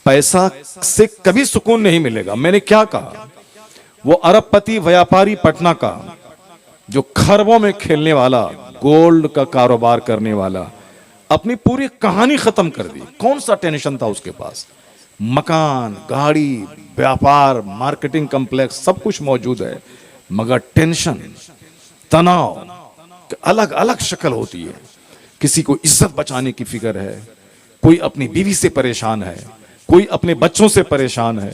पैसा से कभी सुकून नहीं मिलेगा। मैंने क्या कहा, वो अरबपति व्यापारी पटना का जो खरबों में खेलने वाला, गोल्ड का कारोबार करने वाला, अपनी पूरी कहानी खत्म कर दी। कौन सा टेंशन था उसके पास? मकान, गाड़ी, व्यापार, मार्केटिंग कॉम्प्लेक्स सब कुछ मौजूद है, मगर टेंशन, तनाव अलग अलग शक्ल होती है। किसी को इज्जत बचाने की फिक्र है, कोई अपनी बीवी से परेशान है, कोई अपने बच्चों से परेशान है,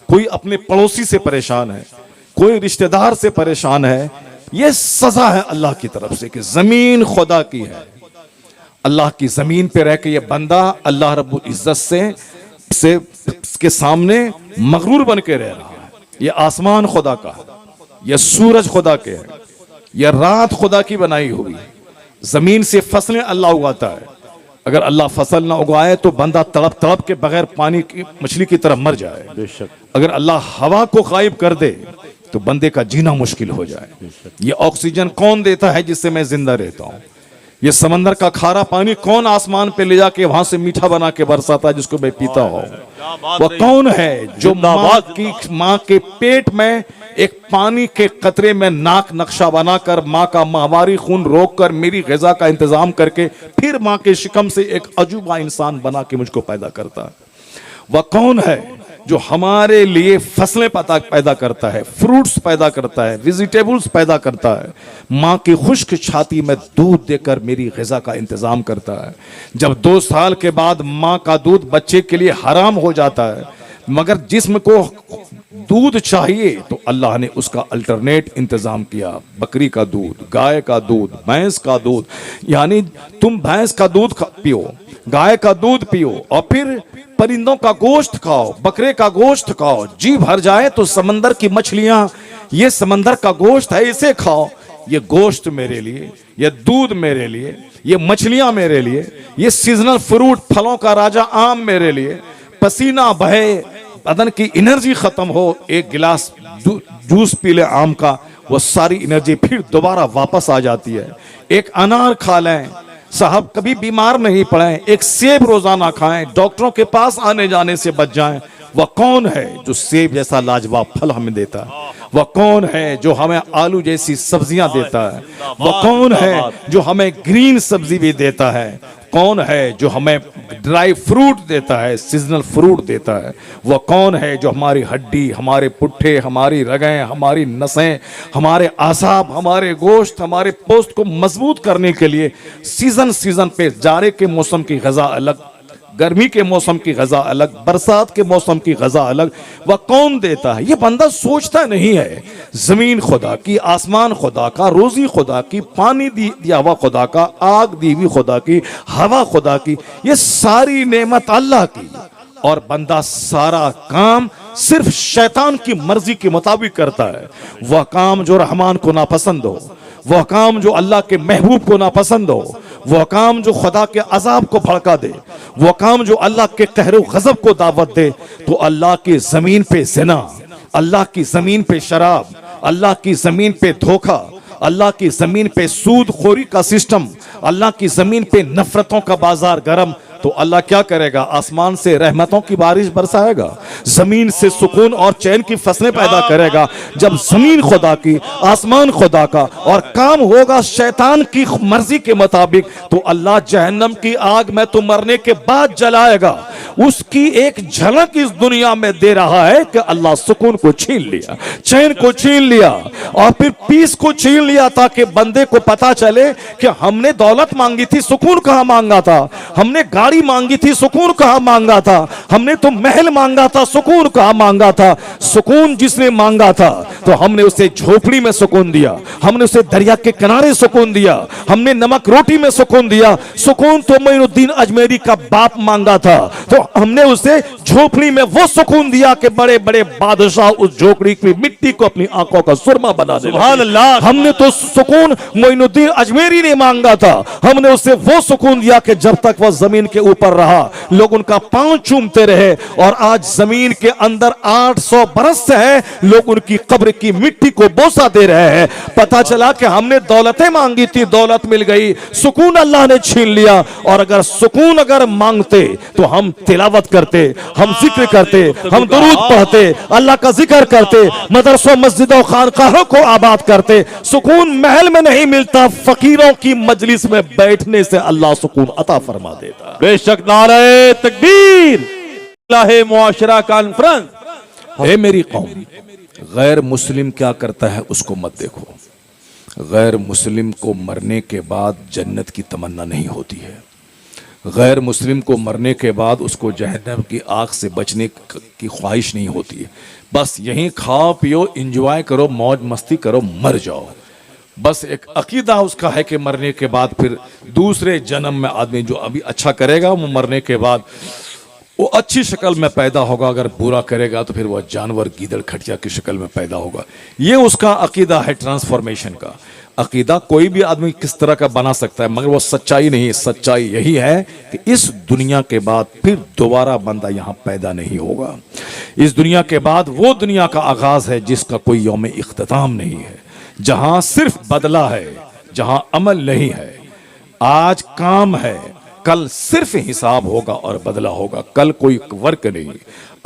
कोई अपने पड़ोसी से परेशान है, कोई रिश्तेदार से परेशान है। यह सजा है अल्लाह की तरफ से कि जमीन खुदा की है। अल्लाह की जमीन पे रह के ये बंदा अल्लाह रब्बुल इज्जत से के सामने मगरूर बन के रह रहा है। ये आसमान खुदा का है, यह सूरज खुदा के है, यह रात खुदा की बनाई हुई है। जमीन से फसलें अल्लाह उगाता है। अगर अल्लाह फसल ना उगाए तो बंदा तड़प तड़प के बगैर पानी की मछली की तरह मर जाए। बेशक। अगर अल्लाह हवा को गायब कर दे तो बंदे का जीना मुश्किल हो जाए। ये ऑक्सीजन कौन देता है जिससे मैं जिंदा रहता हूँ? ये समंदर का खारा पानी कौन आसमान पे ले जाके वहां से मीठा बना के बरसाता है जिसको मैं पीता हूँ? वो कौन है जो माँ के पेट में एक पानी के कतरे में नाक नक्शा बनाकर माँ का माहवारी खून रोककर मेरी ग़िज़ा का इंतजाम करके फिर माँ के शिकम से एक अजूबा इंसान बना के मुझको पैदा करता है? वह कौन है जो हमारे लिए फसलें पैदा करता है, फ्रूट्स पैदा करता है, वेजिटेबल्स पैदा करता है, माँ की खुश्क छाती में दूध देकर मेरी ग़िज़ा का इंतज़ाम करता है? जब 2 साल के बाद माँ का दूध बच्चे के लिए हराम हो जाता है, मगर जिस्म को दूध चाहिए तो अल्लाह ने उसका अल्टरनेट इंतज़ाम किया। बकरी का दूध, गाय का दूध, भैंस का दूध। यानी तुम भैंस का दूध पियो, गाय का दूध पियो और फिर परिंदों का गोश्त खाओ, बकरे का गोश्त खाओ। जी भर जाए तो समंदर की मछलियां, ये समंदर का गोश्त है, इसे खाओ। ये गोश्त मेरे लिए, ये दूध मेरे लिए, ये मछलियां मेरे लिए, ये सीजनल फ्रूट, फलों का राजा आम मेरे लिए। पसीना बहे, बदन की एनर्जी खत्म हो, एक गिलास जूस पी ले आम का, वो सारी एनर्जी फिर दोबारा वापस आ जाती है। एक अनार खा लें साहब, कभी बीमार नहीं पड़े। एक सेब रोजाना खाएं, डॉक्टरों के पास आने जाने से बच जाएं। वह कौन है जो सेब जैसा लाजवाब फल हमें देता है? वह कौन है जो हमें आलू जैसी सब्जियां देता है? वह कौन है जो हमें ग्रीन सब्जी भी देता है? कौन है जो हमें ड्राई फ्रूट देता है, सीजनल फ्रूट देता है? वह कौन है जो हमारी हड्डी, हमारे पुट्ठे, हमारी रगें, हमारी नसें, हमारे आसाब, हमारे गोश्त, हमारे पोस्ट को मजबूत करने के लिए सीजन पे, जाड़े के मौसम की ग़िज़ा अलग, गर्मी के मौसम की ग़िज़ा अलग, बरसात के मौसम की ग़िज़ा अलग, वह कौन देता है? ये बंदा सोचता नहीं है। ज़मीन खुदा की, आसमान खुदा का, रोज़ी खुदा की, पानी दिया हुआ खुदा का, आग दी हुई खुदा की, हवा खुदा की, ये सारी नेमत अल्लाह की। और बंदा सारा काम सिर्फ शैतान की मर्जी के मुताबिक करता है। वह काम जो रहमान को नापसंद हो, वह काम जो अल्लाह के महबूब को नापसंद हो, वह काम जो खुदा के अजाब को भड़का दे, वह काम जो अल्लाह के कहर गज़ब को दावत दे, तो अल्लाह की जमीन पे ज़िना, अल्लाह की जमीन पे शराब, अल्लाह की जमीन पे धोखा, अल्लाह की जमीन पे सूद खोरी का सिस्टम, अल्लाह की जमीन पे नफरतों का बाजार गरम, तो अल्लाह क्या करेगा? आसमान से रहमतों की बारिश बरसाएगा, जमीन से सुकून और चैन की फसलें पैदा करेगा। जब जमीन खुदा की, आसमान खुदा का और काम होगा शैतान की मर्जी के मुताबिक, तो अल्लाह जहन्नम की आग में तो मरने के बाद जलाएगा। उसकी एक झलक इस दुनिया में दे रहा है कि अल्लाह सुकून को छीन लिया, चैन को छीन लिया और फिर पीस को छीन लिया, ताकि बंदे को पता चले कि हमने दौलत मांगी थी, सुकून कहां मांगा था? हमने गाड़ी मांगी थी, सुकून कहां मांगा था? हमने तो महल मांगा था, सुकून कहां मांगा था? सुकून जिसने मांगा था तो हमने उसे झोपड़ी में सुकून दिया, हमने उसे दरिया के किनारे सुकून दिया, हमने नमक रोटी में सुकून दिया। सुकून तो मोइनुद्दीन अजमेरी का बाप मांगा था, तो हमने उसे झोपड़ी में वो सुकून दिया कि बड़े बड़े बादशाह उस झोपड़ी की मिट्टी को अपनी आंखों का सुरमा बना दे। सुभान अल्लाह। हमने तो सुकून मोइनुद्दीन अजमेरी ने मांगा था, हमने उसे वो सुकून दिया कि जब तक वह जमीन के ऊपर रहा लोग उनका पांव चूमते रहे, और आज जमीन के अंदर 800 बरस से है लोग उनकी कब्र की मिट्टी को बोसा दे रहे हैं। पता चला कि हमने दौलतें मांगी थी, दौलत मिल गई, सुकून अल्लाह ने छीन लिया। और अगर सुकून अगर मांगते तो हम तिलावत करते, हम जिक्र करते, हम दुरूद पढ़ते, अल्लाह का जिक्र करते, मदरसों मस्जिदों खानकाहों को आबाद करते। सुकून महल में नहीं मिलता, फकीरों की मजलिस में बैठने से अल्लाह सुकून अता फरमा देता। बेशक। नारे तकबीर। मुआशरा कॉन्फ्रेंस। हे मेरी कौम, गैर मुस्लिम क्या करता है उसको मत देखो। गैर मुस्लिम को मरने के बाद जन्नत की तमन्ना नहीं होती है। गैर मुस्लिम को मरने के बाद उसको जहन्नम की आग से बचने की ख्वाहिश नहीं होती है। बस यहीं खाओ पियो, इंजॉय करो, मौज मस्ती करो, मर जाओ। बस एक अकीदा उसका है कि मरने के बाद फिर दूसरे जन्म में आदमी जो अभी अच्छा करेगा वो मरने के बाद वो अच्छी शक्ल में पैदा होगा, अगर बुरा करेगा तो फिर वह जानवर गीदड़ खटिया की शक्ल में पैदा होगा। ये उसका अकीदा है ट्रांसफॉर्मेशन का। अकीदा कोई भी आदमी किस तरह का बना सकता है, मगर वो सच्चाई नहीं है। सच्चाई यही है कि इस दुनिया के बाद फिर दोबारा बंदा यहाँ पैदा नहीं होगा। इस दुनिया के बाद वो दुनिया का आगाज है जिसका कोई यौम इख्तिताम नहीं है, जहां सिर्फ बदला है, जहां अमल नहीं है। आज काम है, कल सिर्फ हिसाब होगा और बदला होगा। कल कोई वर्क नहीं,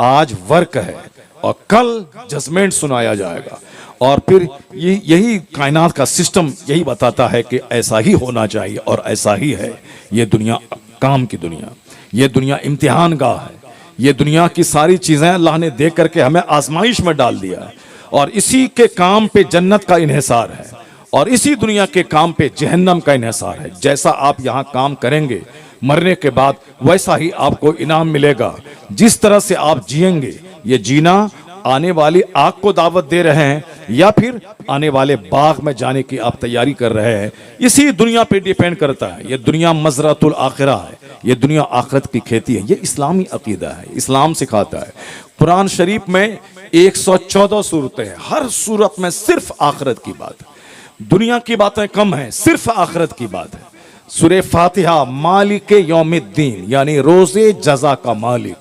आज वर्क है और कल जजमेंट सुनाया जाएगा। और फिर यही कायनात का सिस्टम यही बताता है कि ऐसा ही होना चाहिए और ऐसा ही है। ये दुनिया काम की दुनिया, ये दुनिया इम्तिहान गाह है। ये दुनिया की सारी चीजें अल्लाह ने देख करके हमें आजमाइश में डाल दिया और इसी के काम पे जन्नत का इन्हिसार है और इसी दुनिया के काम पे जहन्नम का इन्हिसार है। जैसा आप यहाँ काम करेंगे मरने के बाद वैसा ही आपको इनाम मिलेगा। जिस तरह से आप जिएंगे, ये जीना आने वाली आग को दावत दे रहे हैं या फिर आने वाले बाग में जाने की आप तैयारी कर रहे हैं, इसी दुनिया पे डिपेंड करता है। ये दुनिया मजरतुल आखिरा है, ये दुनिया आखिरत की खेती है। ये इस्लामी अकीदा है, इस्लाम सिखाता है। कुरान शरीफ में 114 सूरतें हैं, हर सूरत में सिर्फ आखिरत की बात है। दुनिया की बातें कम है, सिर्फ आखिरत की बात है। सूरह फातिहा मालिक यौमिद्दीन यानी रोजे जजा का मालिक,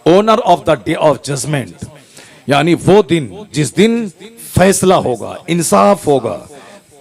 owner of the day of judgement, यानी वो दिन जिस दिन फैसला होगा, इंसाफ होगा,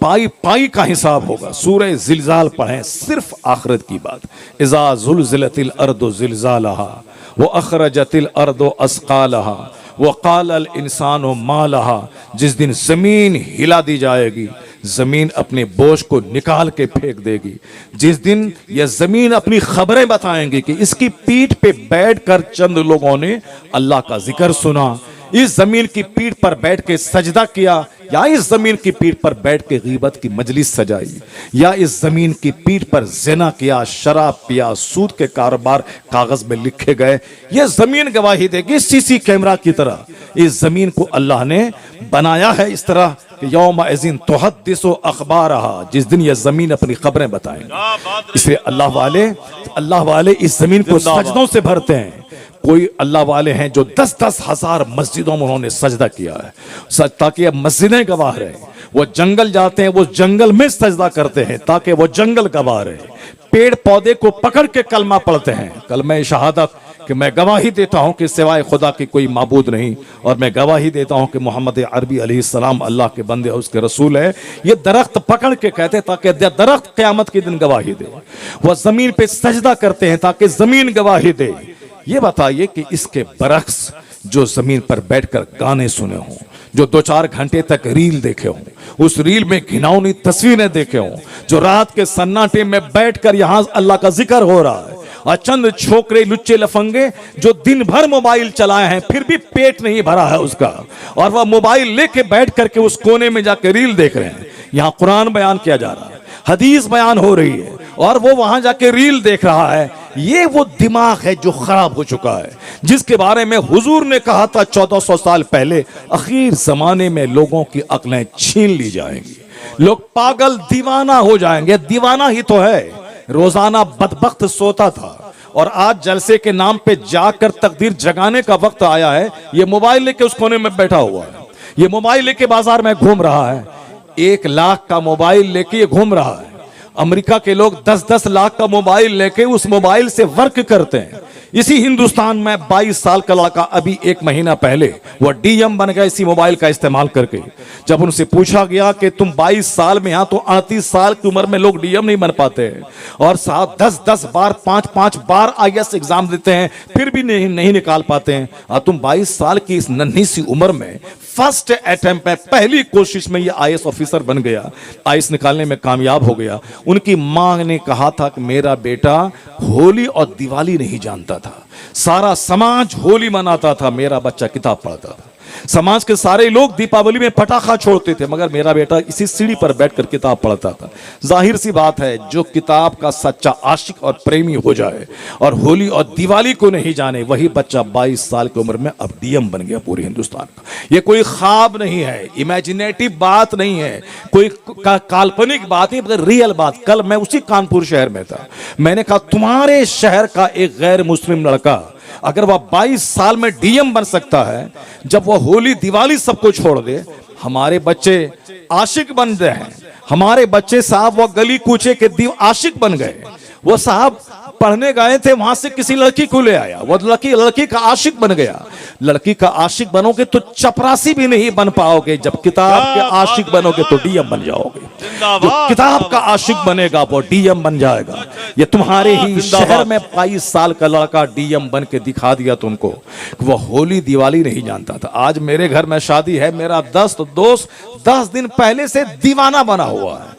पाई पाई का हिसाब होगा। सूरह जिलजाल पढ़ें, सिर्फ आखिरत की बात। इज़ा ज़ुलज़िलतिल अर्दु ज़िलज़ालहा व अखरजतिल अर्दु अस्क़ालहा व क़ालल इंसानु मा लहा, जिस दिन जमीन हिला दी जाएगी, जमीन अपने बोझ को निकाल के फेंक देगी। जिस दिन यह जमीन अपनी खबरें बताएंगी कि इसकी पीठ पे बैठकर चंद लोगों ने अल्लाह का जिक्र सुना, इस जमीन की पीठ पर बैठ के सजदा किया, या इस जमीन की पीठ पर बैठ के गीबत की मजलिस सजाई, या इस जमीन की पीठ पर ज़िना किया, शराब पिया, सूद के कारोबार कागज में लिखे गए। यह जमीन गवाही देगी सीसी कैमरा की तरह। इस जमीन को अल्लाह ने बनाया है इस तरह कि यौम इज़िन तुहद्दिसु अखबारहा, जिस दिन यह जमीन अपनी खबरें बताएंगे। इसलिए अल्लाह वाले इस जमीन को सजदों से भरते हैं। कोई अल्लाह वाले हैं जो 10-10 हजार मस्जिदों में उन्होंने सजदा किया है ताकि अब मस्जिदें गवाह रहे। वो जंगल जाते हैं, वो जंगल में सजदा करते हैं ताकि वो जंगल गवाह रहे। पेड़ पौधे को पकड़ के कलमा पढ़ते हैं, कलमा शहादत, कि मैं गवाही देता हूं कि सिवाय खुदा की कोई माबूद नहीं, और मैं गवाही देता हूं कि मोहम्मद अरबी अलैहिस्सलाम अल्लाह के बंदे, उसके रसूल है। ये दरख्त पकड़ के कहते ताकि दरख्त क़यामत के दिन गवाही दे। वह जमीन पे सजदा करते हैं ताकि जमीन गवाही दे। ये बताइए कि इसके बरक्स जो जमीन पर बैठकर गाने सुने हों, जो 2-4 घंटे तक रील देखे हों, उस रील में घिनौनी तस्वीरें देखे हों, जो रात के सन्नाटे में बैठकर यहां अल्लाह का जिक्र हो रहा है, और चंद छोकरे लुच्चे लफंगे जो दिन भर मोबाइल चलाए हैं फिर भी पेट नहीं भरा है उसका, और वह मोबाइल लेके बैठ करके उस कोने में जाकर रील देख रहे हैं। यहां कुरान बयान किया जा रहा है, हदीस बयान हो रही है, और वो वहां जाके रील देख रहा है। ये वो दिमाग है जो खराब हो चुका है, जिसके बारे में हुजूर ने कहा था 1400 साल पहले, आखिर जमाने में लोगों की अक्लें छीन ली जाएंगी, लोग पागल दीवाना हो जाएंगे। दीवाना ही तो है, रोजाना बदबख्त सोता था और आज जलसे के नाम पे जाकर तकदीर जगाने का वक्त आया है। ये मोबाइल लेके उस कोने में बैठा हुआ है, ये मोबाइल लेके बाजार में घूम रहा है, 1 लाख का मोबाइल लेके ये घूम रहा है। अमेरिका के लोग 10-10 लाख का मोबाइल लेके उस मोबाइल से वर्क करते हैं। इसी हिंदुस्तान में 22 साल का लड़का अभी 1 महीना पहले वह डीएम बन गया इसी मोबाइल का इस्तेमाल करके। जब उनसे पूछा गया कि तुम 22 साल में, यहां तो 38 साल की उम्र में लोग डीएम नहीं बन पाते हैं और साहब 10-10 बार 5-5 बार आईएएस एग्जाम देते हैं फिर भी नहीं निकाल पाते हैं, और तुम 22 साल की इस नन्ही सी उम्र में फर्स्ट अटेम्प्ट में, पहली कोशिश में ये आईएएस ऑफिसर बन गया, आईएएस निकालने में कामयाब हो गया। उनकी मां ने कहा था कि मेरा बेटा होली और दिवाली नहीं जानता था, सारा समाज होली मनाता था, मेरा बच्चा किताब पढ़ता था। समाज के सारे लोग दीपावली में पटाखा छोड़ते थे मगर मेरा बेटा इसी सीढ़ी पर बैठकर किताब पढ़ता था। जाहिर सी बात है, जो किताब का सच्चा आशिक और प्रेमी हो जाए और होली और दिवाली को नहीं जाने, वही बच्चा 22 साल की उम्र में अब डीएम बन गया पूरे हिंदुस्तान का। ये कोई ख्वाब नहीं है, इमेजिनेटिव बात नहीं है, कोई काल्पनिक बात नहीं, मगर रियल बात। कल मैं उसी कानपुर शहर में था, मैंने कहा तुम्हारे शहर का एक गैर मुस्लिम लड़का अगर वह 22 साल में डीएम बन सकता है, जब वह होली दिवाली सबको छोड़ दे, हमारे बच्चे आशिक बन गए हैं, हमारे बच्चे साहब वो गली कूचे के आशिक बन गए। वो साहब पढ़ने गए थे, वहां से किसी लड़की को ले आया, वो लड़की का आशिक बन गया। लड़की का आशिक बनोगे तो चपरासी भी नहीं बन पाओगे, जब किताब के आशिक बनोगे तो डीएम बन जाओगे। जो किताब का आशिक बनेगा वो डीएम बन जाएगा। ये तुम्हारे ही शहर में 22 साल का लड़का डीएम बन के दिखा दिया तुमको, वो होली दिवाली नहीं जानता था। आज मेरे घर में शादी है, मेरा दोस्त 10 दिन पहले से दीवाना बना हुआ है,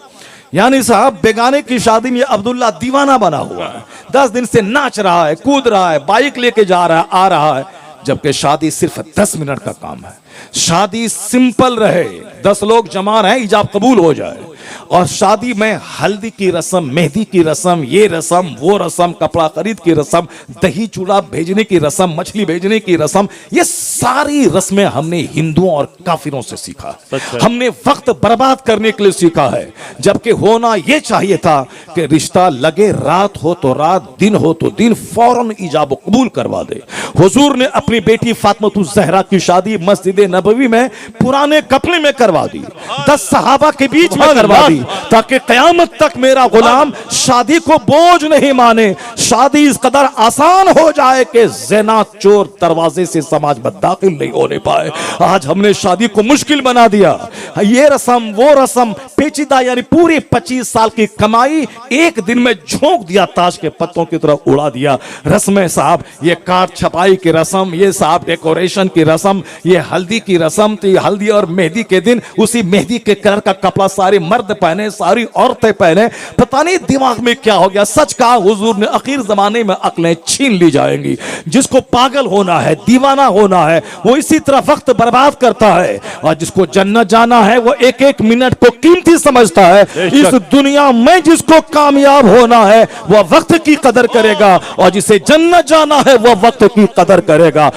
यानी साहब बेगाने की शादी में अब्दुल्ला दीवाना बना हुआ है, 10 दिन से नाच रहा है, कूद रहा है, बाइक लेके जा रहा है, आ रहा है, जबकि शादी सिर्फ 10 मिनट का काम है। शादी सिंपल रहे, 10 लोग जमा रहे, इजाब कबूल हो जाए। और शादी में हल्दी की रस्म, मेहंदी की रस्म, ये रस्म वो रस्म, कपड़ा खरीद की रस्म, दही चूड़ा भेजने की रस्म, मछली भेजने की रस्म, ये सारी रस्में हमने हिंदुओं और काफिरों से सीखा। हमने वक्त बर्बाद करने के लिए सीखा है, जबकि होना यह चाहिए था कि रिश्ता लगे रात हो तो रात, दिन हो तो दिन, फौरन इजाब कबूल करवा दे। हुजूर ने अपनी बेटी फातिमा ज़हरा की शादी मस्जिद नबवी में पुराने कपड़े में करवा दी, 10 सहाबा के बीच में करवा दी, ताकि कयामत तक मेरा गुलाम शादी को बोझ नहीं माने, शादी इस कदर आसान हो जाए कि ज़िना चोर दरवाजे से समाज में दाखिल नहीं होने पाए। आज हमने शादी को मुश्किल बना दिया, ये रस्म वो रस्म, पेचीदा, यानी पूरी 25 साल की कमाई एक दिन में झोंक दिया, ताश के पत्तों की तरफ उड़ा दिया। रस्में साहब, ये कार्ड छपाई की रस्म, ये साहब डेकोरेशन की रस्म, ये हल्दी की रस्म, तो ये हल्दी और मेहंदी के दिन उसी मेहंदी के कलर का कपड़ा सारे मर्द पहने, सारी औरतें पहने, पता नहीं दिमाग में क्या हो गया। सच कहा हुजूर ने, आखिर जमाने में अक्लें छीन ली जाएंगी। जिसको पागल होना है, दीवाना होना है, वो इसी तरह वक्त बर्बाद करता है, और जिसको जन्नत जाना है वो एक एक मिनट को कीमती समझता है। इस दुनिया में जिसको कामयाब होना है वह वक्त की कदर करेगा, और जिसे जन्नत जाना है वह वक्त की कदर करेगा।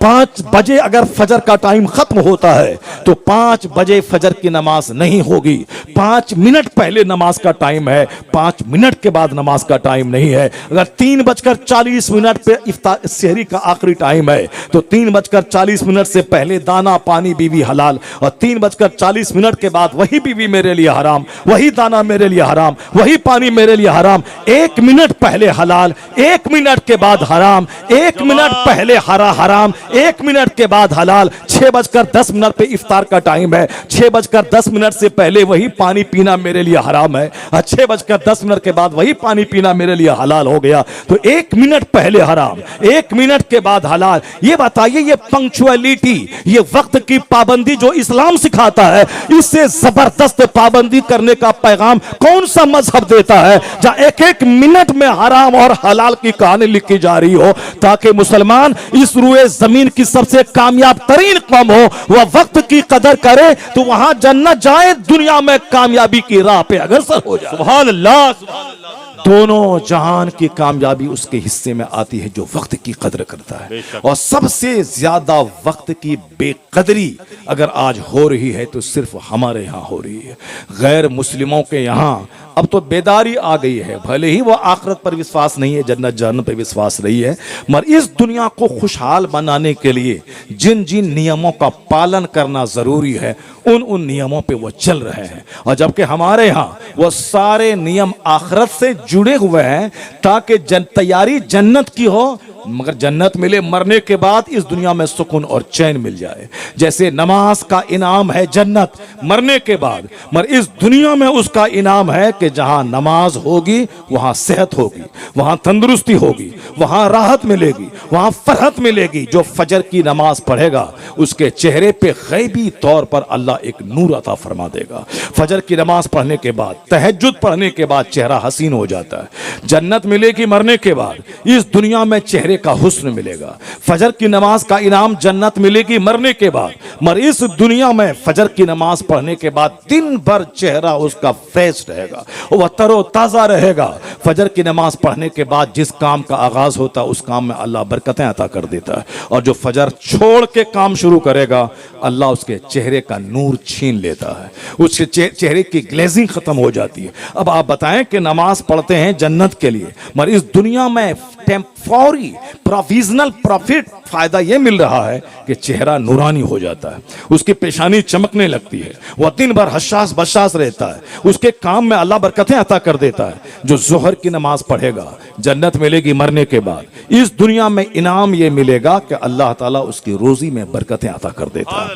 5 बजे अगर फजर का टाइम खत्म होता है तो 5 बजे फजर की नमाज नहीं होगी, 5 मिनट पहले नमाज का टाइम है, 5 मिनट के बाद नमाज का टाइम नहीं है। अगर 3:40 पे इफ्तार सहरी का आखिरी टाइम है तो 3:40 से पहले दाना पानी बीवी हलाल, और 3:40 के बाद वही बीवी मेरे लिए हराम, वही दाना मेरे लिए हराम, वही पानी मेरे लिए हराम। 1 मिनट पहले हलाल, 1 मिनट के बाद हराम, 1 मिनट पहले हराम, 1 मिनट के बाद हलाल। 6:10 पे इफ्तार का टाइम है, 6:10 से पहले वही पानी पीना मेरे लिए हराम है, और 6:10 के बाद वही पानी पीना मेरे लिए हलाल हो गया। तो 1 मिनट पहले हराम, 1 मिनट के बाद हलाल। ये बताइए, ये पंक्चुअलिटी, ये वक्त की पाबंदी जो इस्लाम सिखाता है, इससे जबरदस्त पाबंदी करने का पैगाम कौन सा मजहब देता है, जहां एक एक मिनट में हराम और हलाल की कहानी लिखी जा रही हो, ताकि मुसलमान इस रुए जमीन की सबसे कामयाब तरीन कौम हो, वह वक्त की कदर करे तो वहां जन्नत जाए, दुनिया में कामयाबी की राह पे अग्रसर हो जाए। सुभान अल्लाह, सुभान अल्लाह। दोनों जहान की कामयाबी उसके हिस्से में आती है जो वक्त की कदर करता है। और सबसे ज्यादा वक्त की बेकदरी अगर आज हो रही है तो सिर्फ हमारे यहां हो रही है। गैर मुस्लिमों के यहां अब तो बेदारी आ गई है। भले ही वो आखिरत पर विश्वास नहीं है, जन्नत जहन्नम पर विश्वास रही है, मगर इस दुनिया को खुशहाल बनाने के लिए जिन जिन नियमों का पालन करना जरूरी है उन नियमों पे वो चल रहे हैं। और जबकि हमारे यहाँ वो सारे नियम आखिरत से जुड़े हुए हैं ताकि तैयारी जन्नत की हो, मगर जन्नत मिले मरने के बाद, इस दुनिया में सुकून और चैन मिल जाए। जैसे नमाज का इनाम है जन्नत मरने के बाद, मगर इस दुनिया में उसका इनाम है कि जहां नमाज होगी वहां सेहत होगी, वहां तंदुरुस्ती होगी, वहां राहत मिलेगी, वहां फरहत मिलेगी। जो फजर की नमाज पढ़ेगा उसके चेहरे पे गैबी तौर पर अल्लाह एक नूर अता फरमा देगा। फजर की नमाज पढ़ने के बाद, तहज्जुद पढ़ने के बाद चेहरा हसीन हो जाता है। जन्नत मिलेगी मरने के बाद, इस दुनिया में चेहरे का हुस्न मिलेगा। फजर की नमाज का इनाम जन्नत मिलेगी मरने के बाद, मगर इस दुनिया में फजर की नमाज पढ़ने के बाद दिन भर चेहरा उसका फ्रेश रहेगा, वह तरोताजा रहेगा। फजर की नमाज पढ़ने के बाद जिस काम का आगाज होता है उस काम में अल्लाह बरकतें अता कर देता है, और जो फजर छोड़ के काम शुरू करेगा अल्लाह उसके चेहरे का नूर छीन लेता है, उसके चेहरे की ग्लेजिंग खत्म हो जाती है। अब आप बताएं कि नमाज पढ़ते हैं जन्नत के लिए, मगर इस दुनिया में टेम्पररी प्रोविजनल प्रॉफिट फायदा यह मिल रहा है कि चेहरा नूरानी हो जाता है, उसकी पेशानी चमकने लगती है, वह दिन भर हशास बशास रहता है, उसके काम में अल्लाह बरकतें अता कर देता है। जो जोहर की नमाज पढ़ेगा जन्नत मिलेगी मरने के बाद, इस दुनिया में इनाम यह मिलेगा कि अल्लाह ताला उसकी रोजी में बरकतें अता कर देता है।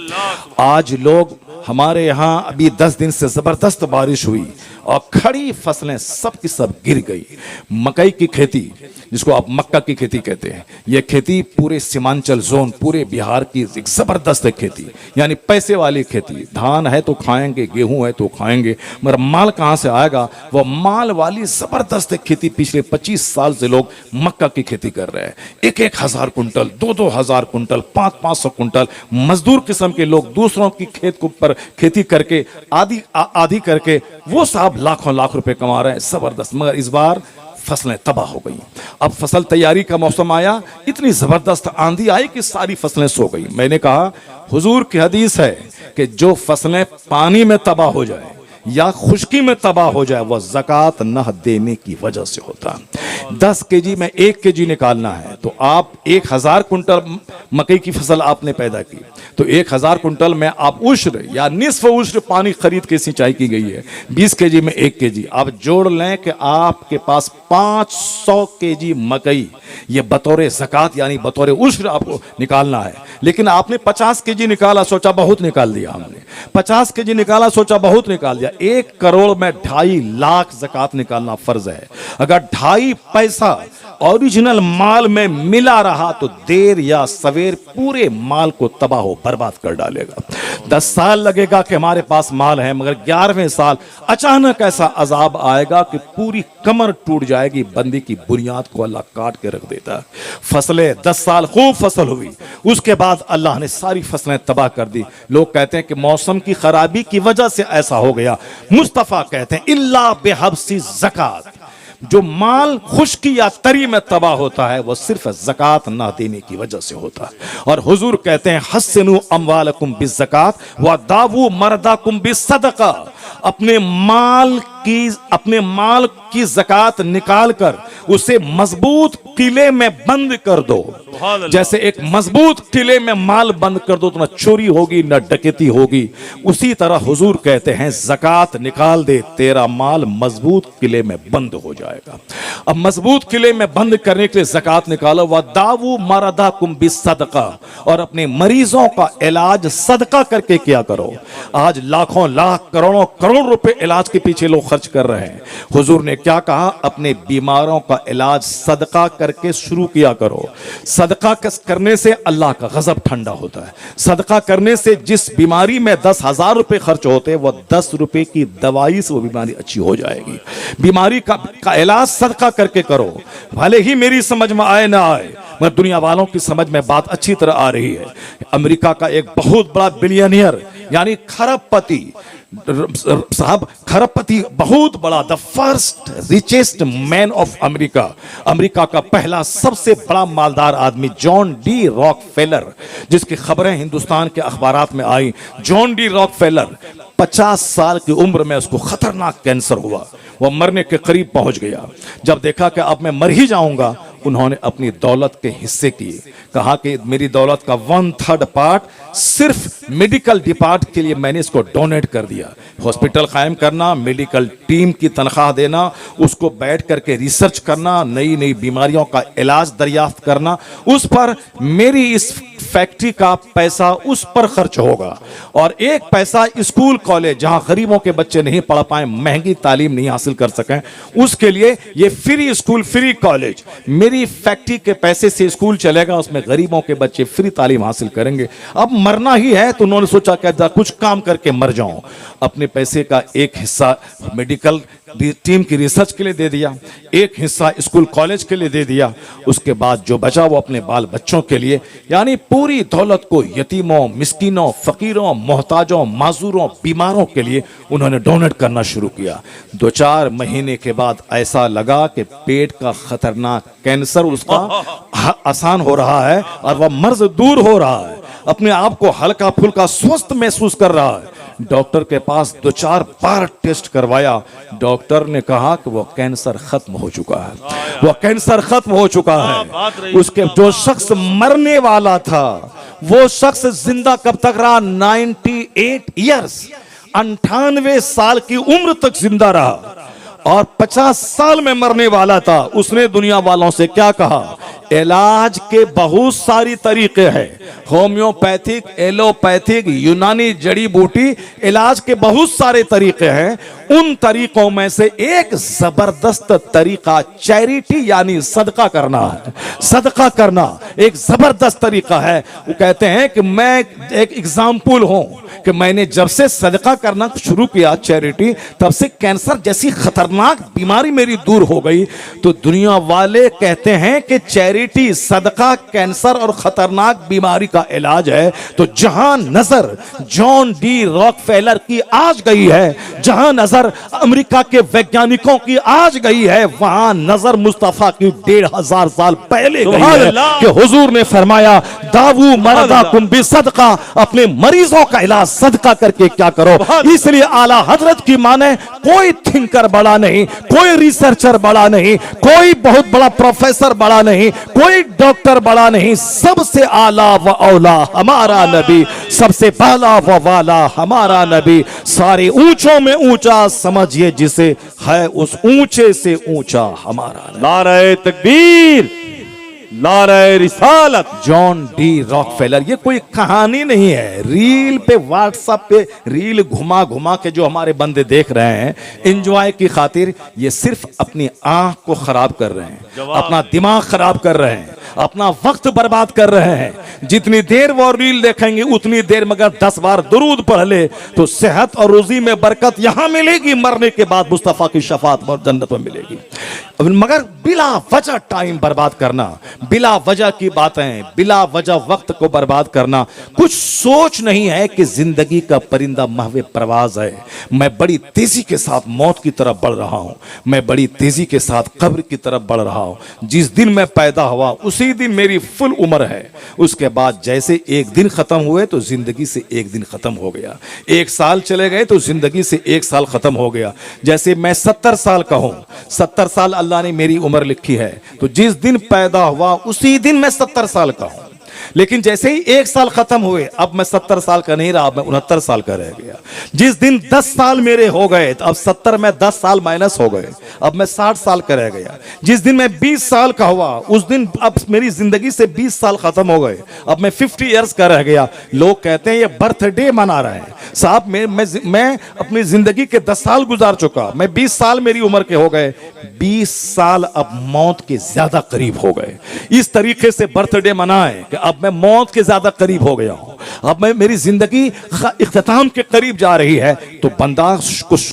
आज लोग हमारे यहाँ अभी 10 दिन से जबरदस्त बारिश हुई और खड़ी फसलें सब की सब गिर गई। मकई की खेती, जिसको आप मक्का की खेती कहते हैं, यह खेती पूरे सीमांचल जोन, पूरे बिहार की एक जबरदस्त खेती, यानी पैसे वाली खेती। धान है तो खाएंगे, गेहूं है तो खाएंगे, मगर माल कहां से आएगा? वह माल वाली जबरदस्त खेती। पिछले 25 साल से लोग मक्का की खेती कर रहे हैं। 1-1 हजार कुंटल, 2-2 हजार कुंटल, 500-500 कुंटल मजदूर किस्म के लोग दूसरों की खेत को पर खेती करके आधी करके वो साहब लाखों लाख रुपए कमा रहे हैं, जबरदस्त। मगर इस बार फसलें तबाह हो गई। अब फसल तैयारी का मौसम आया, इतनी जबरदस्त आंधी आई कि सारी फसलें सो गई। मैंने कहा हुजूर की हदीस है कि जो फसलें पानी में तबाह हो जाए या खुश्की में तबाह हो जाए वह ज़कात न देने की वजह से होता है। 10 केजी में 1 केजी निकालना है तो आप 1000 कुंटल मकई की फसल आपने पैदा की तो 1000 कुंटल में आप उश्र या निस्फ उश्र पानी खरीद के सिंचाई की गई है। 20 केजी में 1 केजी आप जोड़ लें कि आपके पास 500 केजी मकई ये बतौर ज़कात यानी बतौर उश्र आपको निकालना है। लेकिन आपने 50 केजी निकाला, सोचा बहुत निकाल दिया। हमने 50 केजी निकाला, सोचा बहुत निकाल दिया। 1 करोड़ में 2.5 लाख ज़कात निकालना फर्ज है। अगर 2.5 पैसा ओरिजिनल माल में मिला रहा तो देर या सवेर पूरे माल को तबाह बर्बाद कर डालेगा। 10 साल लगेगा कि हमारे पास माल है, मगर 11वें साल अचानक ऐसा अजाब आएगा कि पूरी कमर टूट जाएगी। बंदी की बुनियाद को अल्लाह काट के रख देता है। फसलें 10 साल खूब फसल हुई, उसके बाद अल्लाह ने सारी फसलें तबाह कर दी। लोग कहते हैं कि मौसम की खराबी की वजह से ऐसा हो गया। मुस्तफा कहते हैं इल्ला बेहब्सी ज़कात, जो माल खुश्की या तरी में तबाह होता है वह सिर्फ ज़कात ना देने की वजह से होता है। और हुजूर कहते हैं हस्सिनु अम्वालकुम बिज़्ज़कात व दावू मर्दाकुम बिस्सदका, अपने माल की ज़कात निकाल कर उसे मजबूत किले में बंद कर दो। जैसे एक मजबूत किले में माल बंद कर दो तो ना चोरी होगी ना डकैती होगी, उसी तरह हुजूर कहते हैं ज़कात निकाल दे, तेरा माल मजबूत किले में बंद हो जाएगा। अब मजबूत किले में बंद करने के लिए ज़कात निकालो। व दावू मरदाकुम बिस्सदका, और अपने मरीजों का इलाज सदका करके किया करो। आज लाखों लाख करोड़ों करोड़ रुपए इलाज के पीछे लोग खर्च कर रहे हैं। हुजूर ने क्या कहा? अपने बीमारों का इलाज सदका करके शुरू किया करो। सदका करने से अल्लाह का गजब ठंडा होता है। सदका करने से जिस बीमारी में 10,000 रुपए खर्च होते हैं वह 10 रुपए की दवाई से वो बीमारी अच्छी हो जाएगी। बीमारी का इलाज सदका करके करो। भले ही मेरी समझ में आए ना आए, मगर दुनिया वालों की समझ में बात अच्छी तरह आ रही है। अमेरिका का एक बहुत बड़ा बिलियनियर यानी खरबपति साहब, खरबपति बहुत बड़ा, the first richest man of America, America का पहला सबसे बड़ा मालदार आदमी जॉन डी रॉकफेलर, जिसकी खबरें हिंदुस्तान के अखबारात में आई। जॉन डी रॉकफेलर 50 साल की उम्र में उसको खतरनाक कैंसर हुआ, वह मरने के करीब पहुंच गया। जब देखा कि अब मैं मर ही जाऊंगा, उन्होंने अपनी दौलत के हिस्से किए, कहा कि मेरी दौलत का 1/3 पार्ट सिर्फ मेडिकल डिपार्ट के लिए मैंने इसको डोनेट कर दिया। हॉस्पिटल कायम करना, मेडिकल टीम की तनख्वाह देना, उसको बैठ करके रिसर्च करना, नई नई बीमारियों का इलाज दरियाफ्त करना, उस पर मेरी इस फैक्ट्री का पैसा उस पर खर्च होगा। और एक पैसा स्कूल कॉलेज जहां गरीबों के बच्चे नहीं पढ़ पाए, महंगी तालीम नहीं हासिल कर सकें, उसके लिए ये फ्री स्कूल फ्री कॉलेज मेरी फैक्ट्री के पैसे से स्कूल चलेगा, उसमें गरीबों के बच्चे फ्री तालीम हासिल करेंगे। अब मरना ही है तो उन्होंने सोचा कि कुछ काम करके मर जाऊं। अपने पैसे का एक हिस्सा मेडिकल टीम की रिसर्च के लिए दे दिया, एक हिस्सा स्कूल कॉलेज के लिए दे दिया, उसके बाद जो बचा वो अपने बाल बच्चों के लिए, यानी पूरी दौलत को यतीमों, मिस्कीनों, फकीरों, मोहताजों, माजूरों, बीमारों के लिए उन्होंने डोनेट करना शुरू किया। 2-4 महीने के बाद ऐसा लगा कि पेट का खतरनाक कैंसर उसका आसान हो रहा है और वह मर्ज दूर हो रहा है, अपने आप को हल्का फुल्का स्वस्थ महसूस कर रहा है। डॉक्टर के पास 2-4 बार टेस्ट करवाया, डॉक्टर ने कहा कि वो कैंसर खत्म हो चुका है, वो कैंसर खत्म हो चुका है। उसके जो शख्स मरने वाला था वो शख्स जिंदा कब तक रहा? 98 ईयर्स, 98 साल की उम्र तक जिंदा रहा। और 50 साल में मरने वाला था। उसने दुनिया वालों से क्या कहा? इलाज के बहुत सारी तरीके हैं, होम्योपैथिक, एलोपैथिक, यूनानी जड़ी बूटी, इलाज के बहुत सारे तरीके हैं। उन तरीकों में से एक जबरदस्त तरीका चैरिटी यानी सदका करना है। सदका करना एक जबरदस्त तरीका है। वो कहते हैं कि मैं एक एग्जाम्पल हूं कि मैंने जब से सदका करना शुरू किया चैरिटी, तब से कैंसर जैसी खतरनाक बीमारी मेरी दूर हो गई। तो दुनिया वाले कहते हैं कि चैरिटी, सदका कैंसर और खतरनाक बीमारी का इलाज है। तो जहां नजर जॉन डी रॉकफेलर की आज गई है, जहां नजर अमेरिका के वैज्ञानिकों की आज गई है, वहां नजर मुस्तफा की 1500 साल पहले गई है कि हुजूर ने फरमाया, दावू मरदाकुम बिसदका, अपने मरीजों का इलाज सदका करके क्या करो। इसलिए आला हजरत की माने कोई थिंकर बड़ा नहीं, कोई रिसर्चर बड़ा नहीं, कोई बहुत बड़ा प्रोफेसर बड़ा नहीं, कोई डॉक्टर बड़ा नहीं, सबसे आला व औला हमारा नबी, सबसे बाला व वाला हमारा नबी, सारे ऊंचों में ऊंचा समझिए जिसे, है उस ऊंचे से ऊंचा हमारा नबी। नारे तकबीर, नारे रिसालत। जॉन डी रॉकफेलर, ये कोई कहानी नहीं है। रील पे, व्हाट्सएप पे रील घुमा घुमा के जो हमारे बंदे देख रहे हैं एंजॉय की खातिर, ये सिर्फ अपनी आंख को खराब कर रहे हैं, अपना दिमाग खराब कर रहे हैं, अपना वक्त बर्बाद कर रहे हैं। जितनी देर वो रील देखेंगे उतनी देर मगर 10 बार दुरूद पढ़ ले तो सेहत और रोजी में बरकत यहां मिलेगी, मरने के बाद मुस्तफा की शफात और जन्नत में मिलेगी। मगर बिला वजह टाइम बर्बाद करना, बिला वजह की बातें, बिला वजह वक्त को बर्बाद करना, कुछ सोच नहीं है कि जिंदगी का परिंदा महवे प्रवाज है। मैं बड़ी तेजी के साथ मौत की तरफ बढ़ रहा हूं, मैं बड़ी तेजी के साथ कब्र की तरफ बढ़ रहा हूं। जिस दिन मैं पैदा हुआ उसी दिन मेरी फुल उम्र है। उसके बाद जैसे एक दिन खत्म हुए तो जिंदगी से एक दिन खत्म हो गया, 1 साल चले गए तो जिंदगी से 1 साल खत्म हो गया। जैसे मैं 70 साल का हूं, 70 साल अल्लाह ने मेरी उम्र लिखी है, तो जिस दिन पैदा हुआ उसी दिन मैं 70 साल का हूं। लेकिन जैसे ही 1 साल खत्म हुए, अब मैं 70 साल का नहीं रहा, मैं 69 साल का रह गया। जिस दिन 10 साल मेरे हो गए, तो अब 70 में 10 साल माइनस हो गए, अब मैं 60 साल का रह गया। जिस दिन मैं 20 साल का हुआ उस दिन अब मेरी जिंदगी से 20 साल खत्म हो गए, अब मैं 50 इयर्स का रह गया। लोग कहते हैं ये बर्थडे मना रहे हैं। साहब मैं अपनी जिंदगी के 10 साल गुजार चुका, मैं 20 साल मेरी उम्र के हो गए, 20 साल अब मौत के ज्यादा करीब हो गए। इस तरीके से बर्थडे मनाएं कि अब मैं मौत के ज्यादा करीब हो गया हूं, अब मैं मेरी जिंदगी इख्तिताम के करीब जा रही है। तो बंदा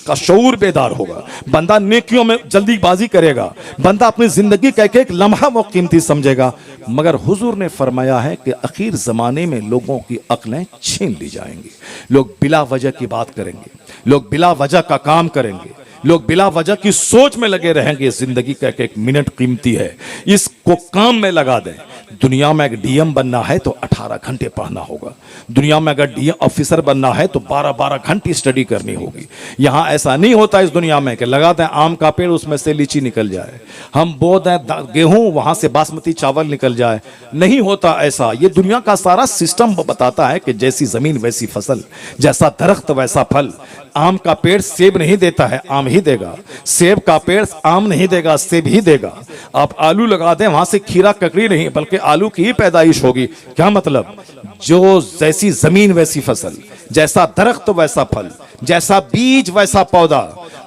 का शऊर बेदार होगा, बंदा नेकियों में जल्दीबाजी करेगा, बंदा अपनी जिंदगी का एक लम्हा वो कीमती समझेगा। मगर हुजूर ने फरमाया है कि आखिर जमाने में लोगों की अक्लें छीन ली जाएंगी, लोग बिला वजह की बात करेंगे, लोग बिला वजह का काम करेंगे, लोग बिला वजह की सोच में लगे रहेंगे। जिंदगी का एक एक मिनट कीमती है, इसको काम में लगा दें। दुनिया में अगर डीएम बनना है तो 18 घंटे पढ़ना होगा। दुनिया में अगर डीएम ऑफिसर बनना है तो 12-12 घंटे स्टडी करनी होगी। यहाँ ऐसा नहीं होता इस दुनिया में कि लगा दें आम का पेड़, उसमें से लीची निकल जाए, हम बो दें गेहूं, वहां से बासमती चावल निकल जाए। नहीं होता ऐसा। ये दुनिया का सारा सिस्टम बताता है कि जैसी जमीन वैसी फसल, जैसा दरख्त वैसा फल। आम का पेड़ सेब नहीं देता है, आम ही देगा। सेब का पेड़ आम नहीं देगा, सेब ही देगा। आप आलू लगा दें, वहां से खीरा ककड़ी नहीं बल्कि आलू की ही पैदाइश होगी। क्या मतलब? जो जैसी जमीन वैसी फसल, जैसा दरख्त वैसा फल, जैसा बीज वैसा पौधा।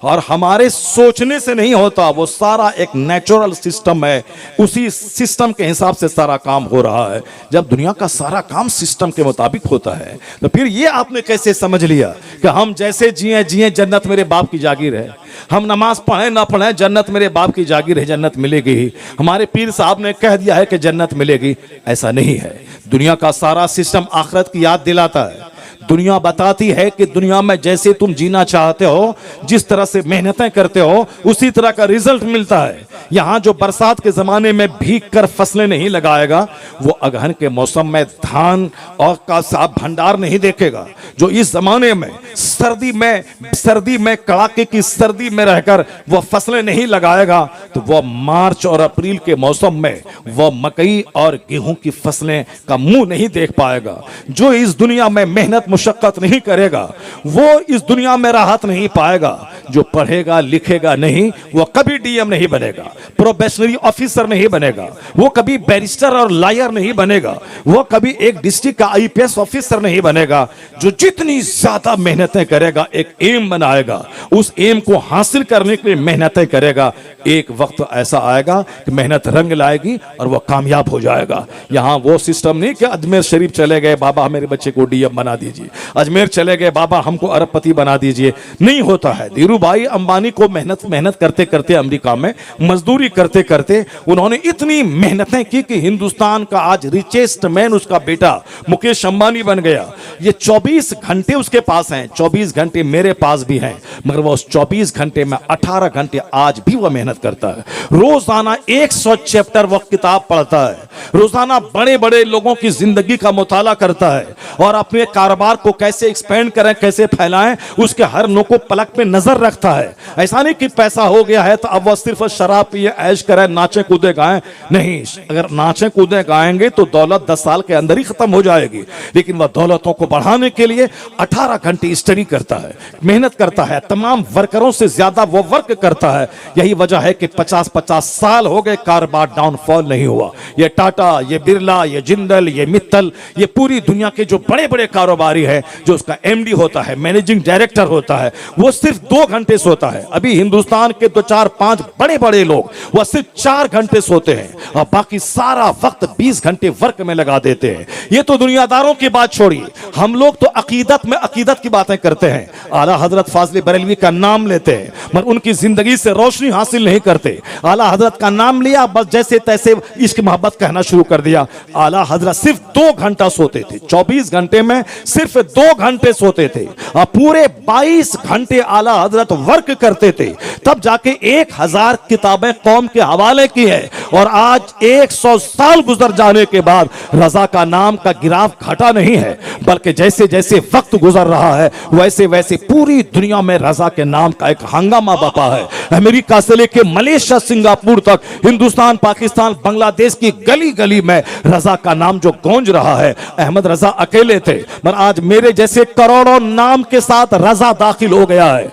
और हमारे सोचने से नहीं होता, वो सारा एक नेचुरल सिस्टम है। उसी सिस्टम के हिसाब से सारा काम हो रहा है। जब दुनिया का सारा काम सिस्टम के मुताबिक होता है तो फिर ये आपने कैसे समझ लिया कि हम जैसे जिए जिए जन्नत मेरे बाप की जागीर है, हम नमाज पढ़े ना पढ़े जन्नत मेरे बाप की जागीर है, जन्नत मिलेगी ही। हमारे पीर साहब ने कह दिया है कि जन्नत मिलेगी, ऐसा नहीं है। दुनिया का सारा सिस्टम आखिरत की याद दिलाता है। दुनिया बताती है कि दुनिया में जैसे तुम जीना चाहते हो, जिस तरह से मेहनतें करते हो, उसी तरह का रिजल्ट मिलता है। यहाँ जो बरसात के जमाने में भीग कर फसलें नहीं लगाएगा, वो अगहन के मौसम में धान और का साफ भंडार नहीं देखेगा। जो इस जमाने में सर्दी में कड़ाके की सर्दी में रहकर वो फसलें नहीं लगाएगा, तो वो मार्च और अप्रैल के मौसम में वो मकई और गेहूं की फसलें का मुंह नहीं देख पाएगा। जो इस दुनिया में मेहनत मुशक्कत नहीं करेगा, वो इस दुनिया में राहत नहीं पाएगा। जो पढ़ेगा लिखेगा नहीं, वो कभी डीएम नहीं बनेगा, प्रोबेशनरी ऑफिसर नहीं बनेगा, वो कभी बैरिस्टर और लॉयर नहीं बनेगा, वो कभी एक डिस्ट्रिक्ट का आईपीएस ऑफिसर नहीं बनेगा। जो जितनी ज्यादा मेहनतें करेगा, एक एम बनाएगा, उस एम को हासिल करने के लिए मेहनतें करेगा, एक वक्त ऐसा आएगा कि मेहनत रंग लाएगी और वो कामयाब हो जाएगा। यहाँ वो सिस्टम नहीं कि अजमेर शरीफ चले गए, बाबा मेरे बच्चे को डीएम बना दीजिए, अजमेर चले गए, बाबा हमको अरबपति बना दीजिए। नहीं होता है। धीरूभाई अंबानी को मेहनत करते करते अमेरिका में मजदूरी करते करते उन्होंने इतनी मेहनतें की कि हिंदुस्तान का आज रिचेस्ट मैन उसका बेटा मुकेश अंबानी बन गया। ये 24 घंटे उसके पास हैं, 24 घंटे मेरे पास भी हैं, मगर वो उस 24 घंटे में 18 घंटे आज भी वो मेहनत करता है। रोजाना 100 चैप्टर वो किताब पढ़ता है, रोजाना बड़े बड़े लोगों की जिंदगी का मुताला करता है और अपने कारोबार को कैसे एक्सपेंड करें, कैसे फैलाएं, उसके हर नो को पलक पे नजर रखता है। ऐसा नहीं कि पैसा हो गया है तो अब वह सिर्फ शराब पिए, ऐश करें, नाचे कूदे गाएं। नहीं, अगर नाचे कूदे गाएंगे तो दौलत 10 साल के अंदर ही खत्म हो जाएगी। लेकिन वह दौलतों को बढ़ाने के लिए 18 घंटे स्टडी करता है, मेहनत करता है, तमाम वर्करों से ज्यादा वो वर्क करता है। यही वजह है कि 50-50 साल हो गए, कारोबार डाउनफॉल नहीं हुआ। ये टाटा, ये बिरला, ये जिंदल, ये मित्तल, ये पूरी दुनिया के जो बड़े बड़े कारोबारी है, जो उसका एमडी होता है, मैनेजिंग डायरेक्टर होता है, वो सिर्फ 2 घंटे सोता है। अभी हिंदुस्तान के 2-4-5 बड़े बड़े लोग वो सिर्फ 4 घंटे सोते हैं और बाकी सारा वक्त 20 घंटे वर्क में लगा देते हैं। ये तो दुनियादारों की बात छोड़िए, हम लोग तो अकीदत की बातें करते हैं। आला हजरत फाजले बरेलवी का नाम लेते हैं मगर उनकी जिंदगी से रोशनी हासिल नहीं करते। आला हजरत का नाम लिया, बस जैसे तैसे इश्क मोहब्बत कहना शुरू कर दिया। आला हजरत सिर्फ 2 घंटा सोते थे, 24 घंटे में सिर्फ 2 घंटे सोते थे और पूरे 22 घंटे आला हजरत वर्क करते थे। तब जाके 1000 किताबें कौम के हवाले की है और आज 100 साल गुजर जाने के बाद रजा का नाम का गिराफ घटा नहीं है, बल्कि जैसे जैसे वक्त गुजर रहा है वैसे वैसे पूरी दुनिया में रजा के नाम का एक हंगामा बपा है। अमेरिका से लेकर मलेशिया, सिंगापुर तक, हिंदुस्तान, पाकिस्तान, बांग्लादेश की गली गली में रजा का नाम जो गूंज रहा है। अहमद रजा अकेले थे, मगर आज मेरे जैसे करोड़ों नाम के साथ रजा दाखिल हो गया है।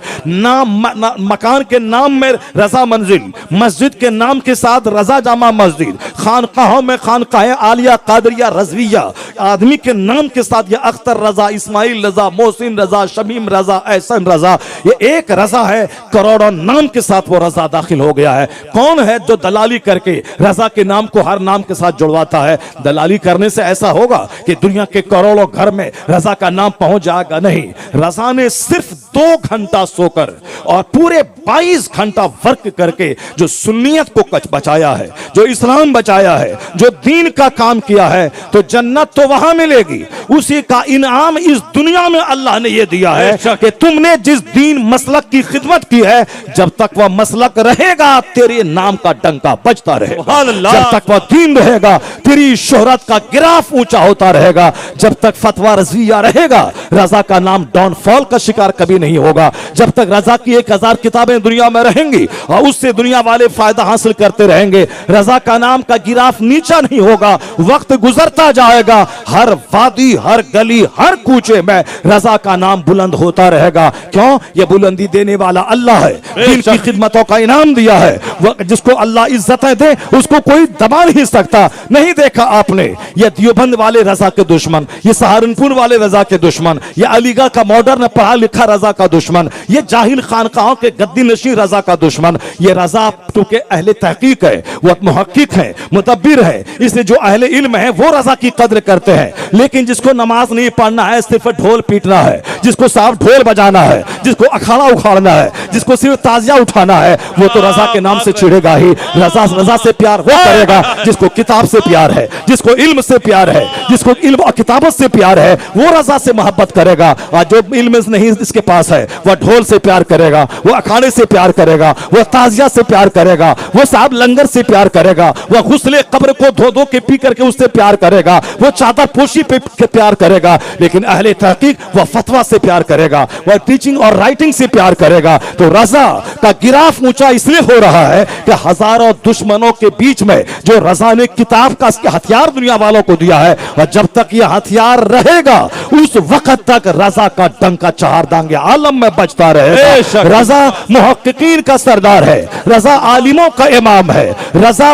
मकान के नाम में रजा मंजिल, मस्जिद के नाम के साथ रजा जामा मस्जिद, खानकाहों में खानकाह आलिया, कादरिया, रजविया, आदमी के नाम के साथ ये अख्तर रजा, इस्माइल रजा, मोहसिन रजा, शमीम रजा, एहसन रजा, ये एक रजा है। करोड़ों नाम के साथ वो रजा दाखिल हो गया है। कौन है जो दलाली करके रजा के नाम को हर नाम के साथ जुड़वाता है? दलाली करने से ऐसा होगा कि दुनिया के करोड़ों घर में रजा का नाम पहुंच जाएगा? नहीं। रजा ने सिर्फ 2 घंटा सोकर और पूरे 22 घंटा वर्क करके जो सुन्नियत को बचाया है, जो इस्लाम बचाया है, जो दीन का काम किया है, तो जन्नत तो वहां मिलेगी। उसी का इनाम इस दुनिया में अल्लाह ने यह दिया है कि तुमने जिस दीन मसलक की खिदमत की है, जब तक वह मसलक रहेगा तेरे नाम का डंका बजता रहेगा। जब तक वह दीन रहेगा तेरी शोहरत का गिराफ ऊंचा होता रहेगा। जब तक फतवा रज़विया रहेगा रजा का नाम डाउनफॉल का शिकार कभी नहीं होगा। जब तक रजा की 1000 किताबें दुनिया में रहेंगी और उससे दुनिया वाले फायदा हासिल करते रहेंगे, रजा का नाम का गिराफ नीचा नहीं होगा। वक्त गुजरता जाएगा, हर वादी, हर गली, हर कूचे में रजा का नाम बुलंद होता रहेगा। क्यों? यह बुलंदी देने वाला अल्लाह है, जिनकी खिदमतों का इनाम दिया है। जिसको अल्लाह इज्जतें दे उसको कोई दबा नहीं सकता। नहीं देखा आपने ये देवबंद वाले रजा के दुश्मन, ये सहारनपुर वाले रजा के दुश्मन, ये अलीगढ़ का मॉडर्न पढ़ा लिखा रजा का दुश्मन, ये जाहिल खानकाहों के गद्दी नशी रजा का दुश्मन। ये रजा क्योंकि अहले तहकीक है, वो मुहक्किक है, मुतब्बिर है, इसलिए जो अहले इल्म है वो रजा की कद्र करते हैं। लेकिन जिसको नमाज नहीं पढ़ना है, सिर्फ ढोल पीटना है, जिसको साफ ढोल बजाना है, जिसको अखाड़ा उखाड़ना है, जिसको सिर्फ ताजिया उठाना है, वो तो रजा के नाम से चिढ़ेगा ही। रजा से प्यार वो करेगा जिसको किताब से प्यार है, जिसको इल्म से प्यार है, जिसको इल्म और किताबत से प्यार है, वो रजा से मोहब्बत करेगा। और जो इल्म नहीं इसके पास है वह ढोल से प्यार करेगा, वो अखाड़े से प्यार करेगा, वो ताजिया से प्यार करेगा, वो साहब लंगर से प्यार करेगा, वह गुस्ले कब्र को धो धो के पी करके उससे प्यार करेगा, वो चादर पोशी पे प्यार करेगा। लेकिन अहले तहकीक वह फतवा से प्यार करेगा, वह टीचिंग और राइटिंग से प्यार करेगा। तो रजा का गिराफ ऊंचा इसलिए हो रहा है कि हजारों दुश्मनों के बीच में जो रजा ने किताब का हथियार दुनिया वालों को दिया है, और जब तक यह हथियार रहेगा उस वक्त तक रजा का डंका चारदांगे आलम में बजता रहेगा। रजा मुहक्किकीन का सरदार है, रजा आलिमों का इमाम है, रजा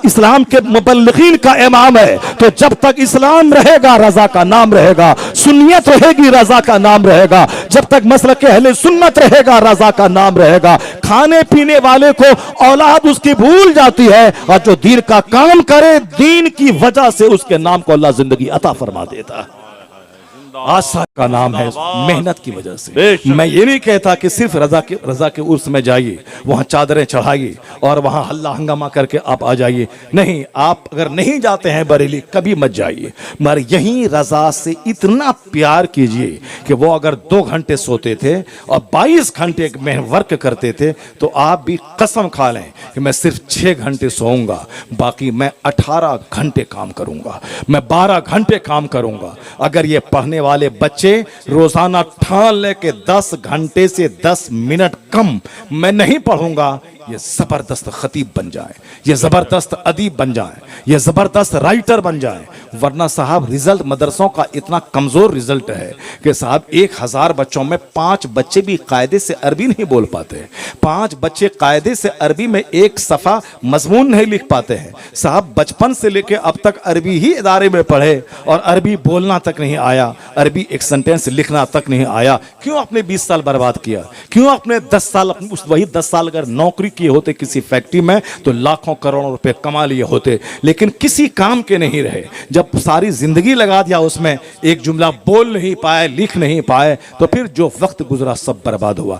इस्लाम के मुबल्लिगीन का इमाम है। तो जब तक इस्लाम रहेगा रजा का नाम रहेगा, सुन्नियत रहेगी रजा का नाम रहेगा, जब तक मसलक अहले सुन्नत रहेगा रजा का नाम रहेगा। खाने पीने वाले को औलाद उसकी भूल जाती है, और जो दीन का काम करे दीन की वजह से उसके नाम को अल्लाह जिंदगी अता फरमा देता है। आशा का नाम है मेहनत की वजह से। मैं ये नहीं कहता कि सिर्फ रजा के उर्स में जाइए, वहां चादरें चढ़ाइए और वहां हल्ला हंगामा करके आप आ जाइए। नहीं, आप अगर नहीं जाते हैं बरेली कभी मत जाइए, मगर यहीं रजा से इतना प्यार कीजिए कि वो अगर 2 घंटे सोते थे और 22 घंटे में वर्क करते थे, तो आप भी कसम खा लें कि मैं सिर्फ 6 घंटे सोऊंगा, बाकी मैं 18 घंटे काम करूंगा, मैं 12 घंटे काम करूंगा। अगर ये पढ़ने वाले बच्चे रोजाना ठान ले के 10 घंटे से 10 मिनट कम मैं नहीं पढ़ूंगा, ये जबरदस्त खतीब बन जाए, ये जबरदस्त अदीब बन जाए, ये जबरदस्त राइटर बन जाए। वरना साहब रिजल्ट मदरसों का इतना कमजोर रिजल्ट है कि साहब 1000 बच्चों में 5 बच्चे भी कायदे से अरबी नहीं बोल पाते, 5 बच्चे कायदे से अरबी में एक सफा मजमून नहीं लिख पाते हैं। साहब बचपन से लेके अब तक अरबी ही इदारे में पढ़े और अरबी बोलना तक नहीं आया, अरबी एक सेंटेंस लिखना तक नहीं आया। क्यों आपने 20 साल बर्बाद किया? क्यों आपने 10 साल वही 10 साल अगर नौकरी किए होते किसी फैक्ट्री में तो लाखों करोड़ों रुपए कमा लिए होते, लेकिन किसी काम के नहीं रहे। जब सारी जिंदगी लगा दिया उसमें, एक जुमला बोल नहीं पाए, लिख नहीं पाए, तो फिर जो वक्त गुजरा सब बर्बाद हुआ।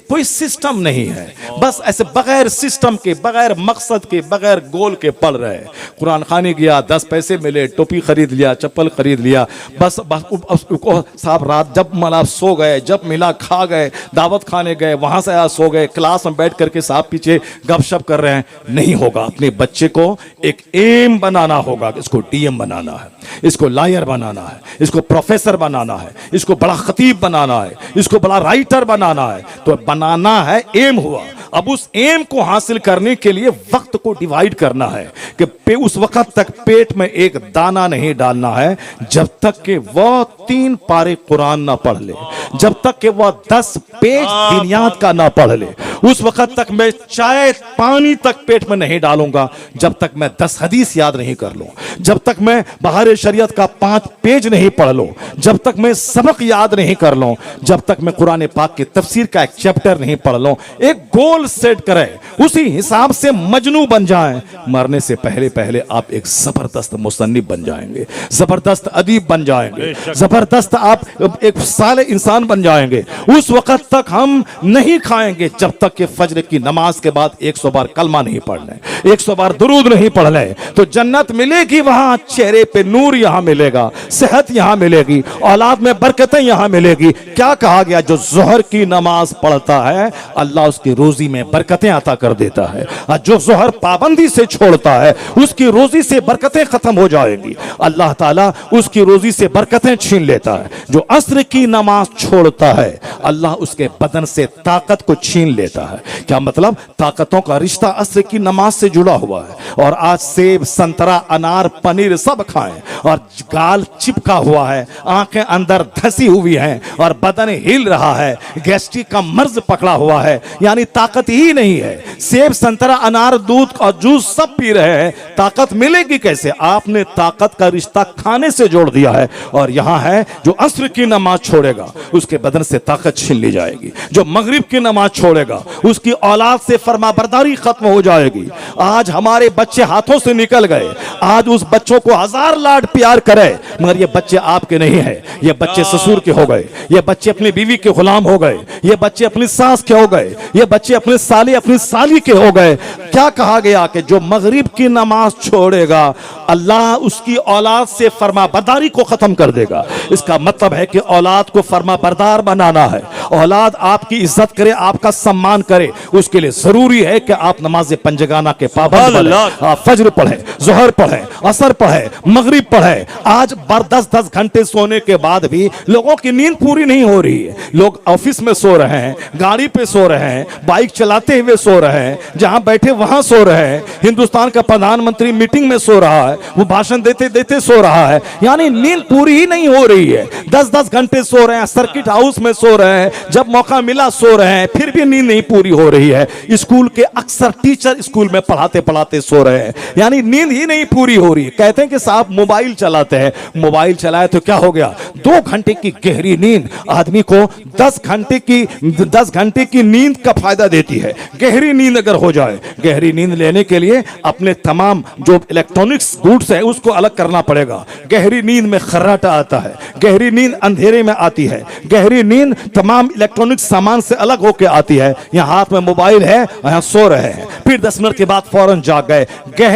कोई सिस्टम नहीं है, बस ऐसे बगैर सिस्टम के, बगैर मकसद के, बगैर गोल के पढ़ रहे। कुरान खानी गया, 10 पैसे मिले, टोपी खरीद लिया, चप्पल खरीद लिया, बस साहब रात जब मला सो गए, जब मिला खा गए, दावत खाने गए, वहां से आया सो गए, क्लास में बैठ करके साहब पीछे गपशप कर रहे हैं। नहीं होगा। अपने बच्चे को एक एम बनाना होगा, इसको डीएम बनाना है, इसको लॉयर बनाना है, इसको प्रोफेसर बनाना है, इसको बड़ा खतीब बनाना है, इसको बड़ा राइटर बनाना है। तो बनाना है, एम हुआ। अब उस एम को हासिल करने के लिए वक्त को डिवाइड करना है कि उस वक्त तक पेट में एक दाना नहीं डालना है जब तक कि वह 3 पारे कुरान ना पढ़ ले, जब तक कि वह 10 पेज दुनियात का ना पढ़ ले। उस वक्त तक मैं चाय पानी तक पेट में नहीं डालूंगा जब तक मैं 10 हदीस याद नहीं कर लूं, जब तक मैं बहार शरीयत का 5 पेज नहीं पढ़ लूं, जब तक मैं सबक याद नहीं कर लूं, जब तक मैं कुरान पाक के तफसीर का एक चैप्टर नहीं पढ़ लूं। एक गोल सेट करें, उसी हिसाब से मजनू बन जाएं। मरने से पहले पहले आप एक जबरदस्त मुसन्निफ बन जाएंगे, जबरदस्त अदीब बन जाएंगे, जबरदस्त आप एक साले इंसान बन जाएंगे। उस वक्त तक हम नहीं खाएंगे जब तक कि फजर की नमाज के बाद 100 बार कलमा नहीं पढ़ लें, 100 बार दुरूद नहीं पढ़ ले तो जन्नत मिलेगी वहां, चेहरे पे नूर यहां मिलेगा, सेहत यहां मिलेगी, औलाद में बरकतें यहां मिलेगी। क्या कहा गया? जो जोहर की नमाज पढ़ता है अल्लाह उसकी रोजी में बरकतें अता कर देता है, और जो जोहर पाबंदी से छोड़ता है उसकी रोजी से बरकतें खत्म हो जाएंगी, अल्लाह ताला उसकी रोजी से बरकतें छीन लेता है। जो अस्र की नमाज छोड़ता है अल्लाह उसके बदन से ताकत को छीन लेता है। क्या मतलब? ताकतों का रिश्ता अस्र की नमाज से जुड़ा हुआ है। और आज सेब, संतरा, अनार, पनीर सब खाएं और गाल चिपका हुआ है, आंखें अंदर धसी हुई हैं और बदन हिल रहा है, गैस्ट्रिक का मर्ज पकड़ा हुआ है, यानी ताकत ही नहीं है। सेब, संतरा, अनार, दूध और जूस सब पी रहे हैं, ताकत मिलेगी कैसे? आपने ताकत का रिश्ता खाने से जोड़ दिया है। और यहां है जो अस्र की नमाज छोड़ेगा उसके बदन से ताकत छीन ली जाएगी। जो मगरिब की नमाज छोड़ेगा उसकी औलाद से फरमाबरदारी खत्म हो जाएगी। आज हमारे बच्चे हाथों से निकल गए, आज उस बच्चों को 1000 लाड प्यार करे मगर ये बच्चे आपके नहीं है, ये बच्चे ससुर के हो गए, ये बच्चे अपनी बीवी के गुलाम हो गए, ये बच्चे अपनी सास के हो गए, ये बच्चे अपने साले अपनी साली के हो गए। क्या कहा गया कि जो मगरिब की नमाज छोड़ेगा अल्लाह उसकी औलाद से फरमाबरदारी को खत्म कर देगा। इसका मतलब है कि औलाद को फरमाबरदार बनाना है, औलाद आपकी इज्जत करे, आपका सम्मान करे, उसके लिए जरूरी है कि आप नमाज पंजगाना के पाबंद बने, आप फज्र पढ़े, जोहर पढ़े, असर पढ़े, मगरिब पढ़े। आज 10-10 घंटे सोने के बाद भी लोगों की नींद पूरी नहीं हो रही है। लोग ऑफिस में सो रहे हैं, गाड़ी पे सो रहे हैं, बाइक चलाते हुए सो रहे हैं, जहां बैठे वहां सो रहे हैं। हिंदुस्तान का प्रधानमंत्री मीटिंग में सो रहा है, वो भाषण देते देते सो रहा है, यानी नींद पूरी ही नहीं हो रही है। 10-10 घंटे सो रहे हैं, सर्किट हाउस में सो रहे हैं, जब मौका मिला सो रहे हैं, फिर भी नींद नहीं पूरी हो रही है। स्कूल के अक्सर टीचर स्कूल में पढ़ाते पढ़ाते सो रहे हैं, यानी नींद ही नहीं पूरी हो रही है। कहते हैं कि साहब मोबाइल चलाते हैं, मोबाइल चलाए तो क्या हो गया? 2 घंटे की गहरी नींद आदमी को 10 घंटे की नींद का फायदा देती है। गहरी नींद अगर हो जाए, गहरी नींद लेने के लिए अपने तमाम जो इलेक्ट्रॉनिक्स गुड्स है उसको अलग करना पड़ेगा। गहरी नींद में खर्राटा आता है, गहरी नींद अंधेरे में आती है, गहरी नींद तमाम इलेक्ट्रॉनिक सामान से अलग होकर आती है। यहाँ हाथ में मोबाइल है, यहाँ सो रहे हैं, फिर 10 मिनट के बाद फौरन जाग गए।